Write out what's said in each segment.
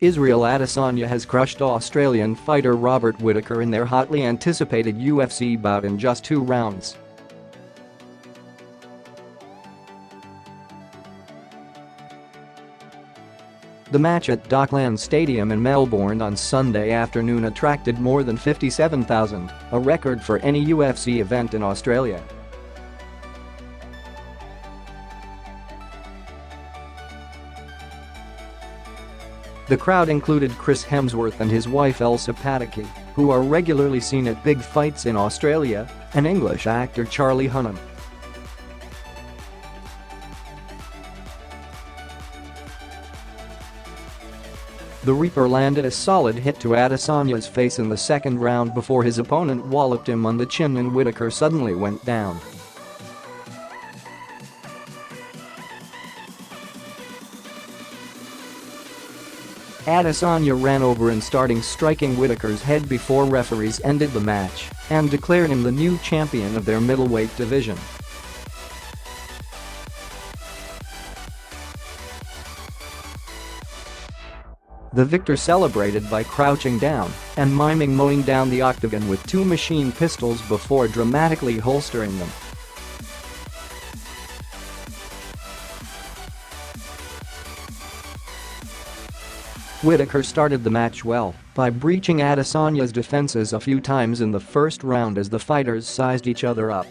Israel Adesanya has crushed Australian fighter Robert Whittaker in their hotly anticipated UFC bout in just 2 rounds. The match at Docklands Stadium in Melbourne on Sunday afternoon attracted more than 57,000, a record for any UFC event in Australia. The crowd included Chris Hemsworth and his wife Elsa Pataky, who are regularly seen at big fights in Australia, and English actor Charlie Hunnam. The Reaper landed a solid hit to Adesanya's face in the second round before his opponent walloped him on the chin and Whittaker suddenly went down. Adesanya ran over and started striking Whittaker's head before referees ended the match and declared him the new champion of their middleweight division. The victor celebrated by crouching down and miming mowing down the octagon with 2 machine pistols before dramatically holstering them. Whittaker started the match well by breaching Adesanya's defenses a few times in the first round as the fighters sized each other up.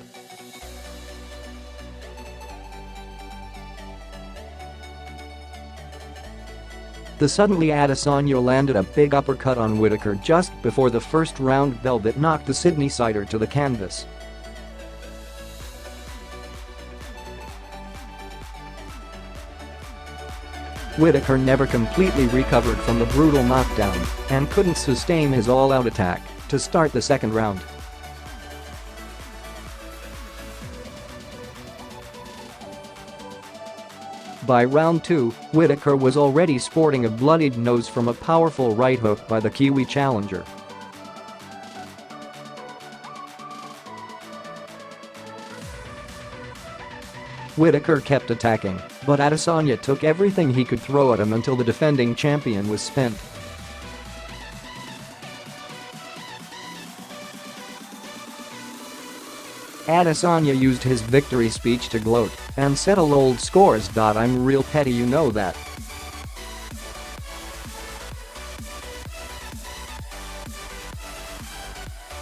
Suddenly Adesanya landed a big uppercut on Whittaker just before the first round bell that knocked the Sydney-sider to the canvas. Whittaker never completely recovered from the brutal knockdown and couldn't sustain his all-out attack to start the second round. By round 2, Whittaker was already sporting a bloodied nose from a powerful right hook by the Kiwi challenger. Whittaker kept attacking, but Adesanya took everything he could throw at him until the defending champion was spent. Adesanya used his victory speech to gloat and settle old scores. "I'm real petty, you know that.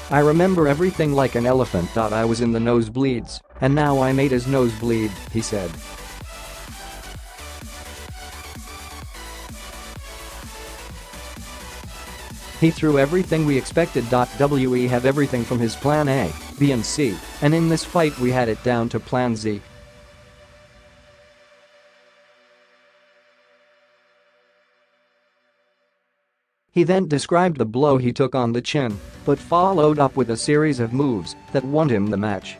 I remember everything like an elephant. I was in the nosebleeds, and now I made his nose bleed," he said. "He threw everything we expected. We have everything from his plan A, B and C, and in this fight we had it down to plan Z." He then described the blow he took on the chin, but followed up with a series of moves that won him the match.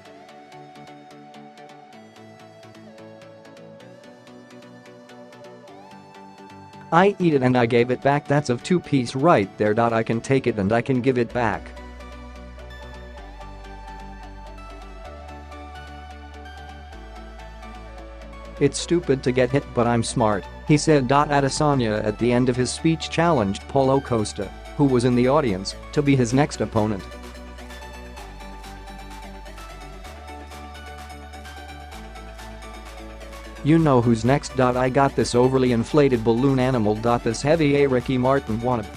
"I eat it and I gave it back. That's a 2-piece right there. I can take it and I can give it back." "It's stupid to get hit, but I'm smart," he said. Adesanya at the end of his speech challenged Paulo Costa, who was in the audience, to be his next opponent. "You know who's next. I got this overly inflated balloon animal. This heavy A Ricky Martin wanted."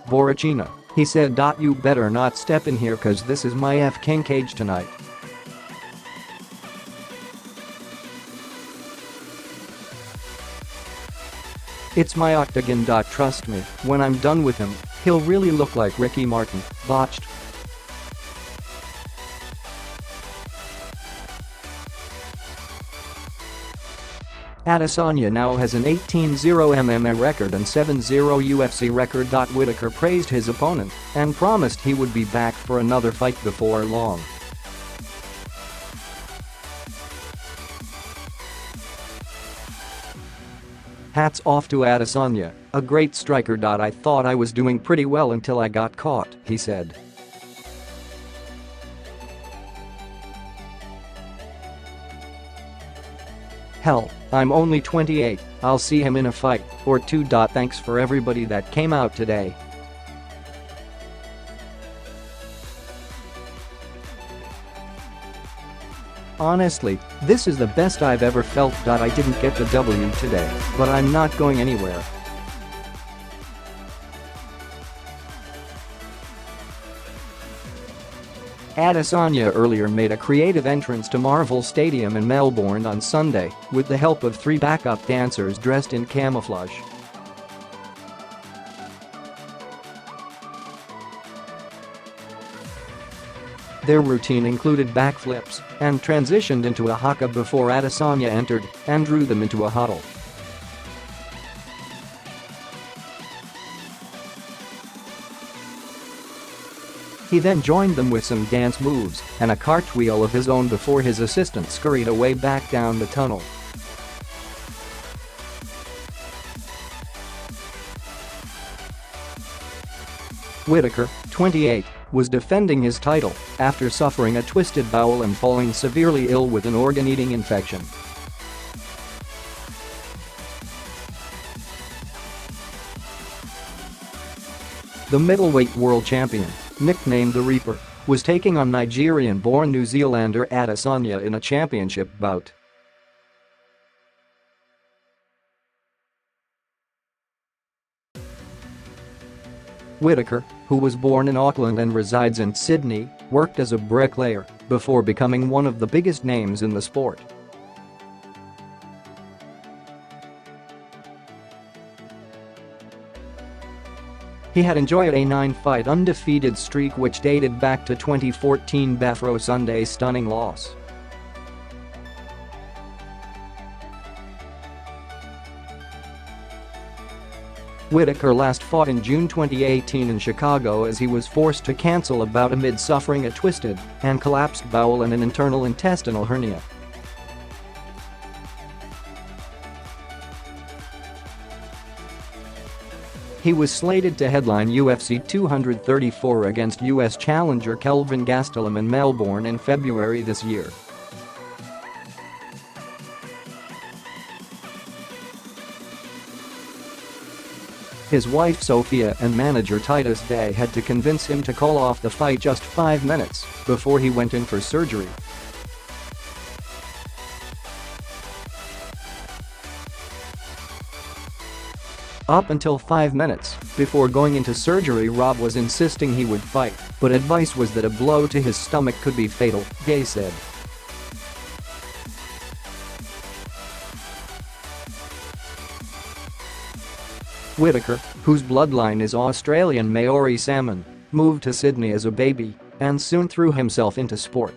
"Borrachina," he said. "You better not step in here cause this is my F-King cage tonight." "It's my octagon. Trust me, when I'm done with him, he'll really look like Ricky Martin, botched." Adesanya now has an 18-0 MMA record and 7-0 UFC record. Whittaker praised his opponent and promised he would be back for another fight before long. "Hats off to Adesanya, a great striker. I thought I was doing pretty well until I got caught," he said. Hell, I'm only 28, I'll see him in a fight or two. Thanks for everybody that came out today. Honestly, this is the best I've ever felt. I didn't get the W today, but I'm not going anywhere. Adesanya earlier made a creative entrance to Marvel Stadium in Melbourne on Sunday with the help of 3 backup dancers dressed in camouflage. Their routine included backflips and transitioned into a haka before Adesanya entered and drew them into a huddle. He then joined them with some dance moves and a cartwheel of his own before his assistant scurried away back down the tunnel. Whittaker, 28, was defending his title after suffering a twisted bowel and falling severely ill with an organ-eating infection. The middleweight world champion, nicknamed the Reaper, was taking on Nigerian-born New Zealander Adesanya in a championship bout. Whittaker, who was born in Auckland and resides in Sydney, worked as a bricklayer before becoming one of the biggest names in the sport. He had enjoyed a 9-fight undefeated streak which dated back to 2014 before Sunday's stunning loss. Whittaker last fought in June 2018 in Chicago as he was forced to cancel a bout amid suffering a twisted and collapsed bowel and an internal intestinal hernia. He was slated to headline UFC 234 against US challenger Kelvin Gastelum in Melbourne in February this year. His wife Sophia and manager Titus Day had to convince him to call off the fight just 5 minutes before he went in for surgery. Up until 5 minutes before going into surgery, Rob was insisting he would fight, but advice was that a blow to his stomach could be fatal, Day said. Whittaker, whose bloodline is Australian Maori salmon, moved to Sydney as a baby and soon threw himself into sport.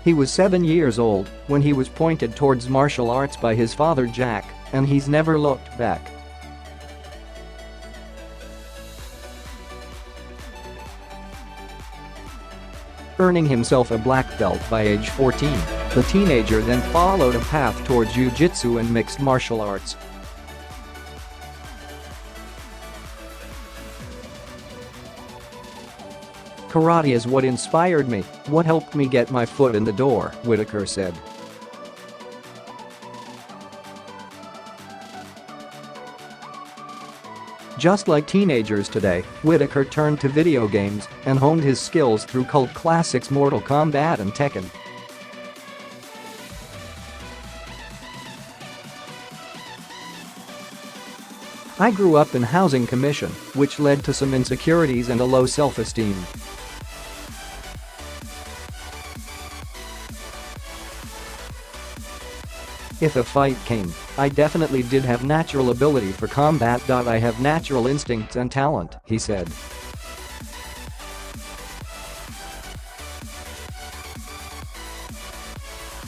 He was 7 years old when he was pointed towards martial arts by his father Jack, and he's never looked back. Earning himself a black belt by age 14, the teenager then followed a path towards jiu-jitsu and mixed martial arts. "Karate is what inspired me, what helped me get my foot in the door," Whittaker said. Just like teenagers today, Whittaker turned to video games and honed his skills through cult classics Mortal Kombat and Tekken. "I grew up in housing commission, which led to some insecurities and a low self-esteem. If a fight came, I definitely did have natural ability for combat. I have natural instincts and talent," he said.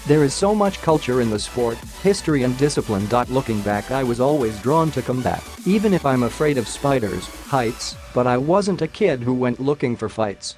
"There is so much culture in the sport, history and discipline. Looking back, I was always drawn to combat, even if I'm afraid of spiders, heights, but I wasn't a kid who went looking for fights."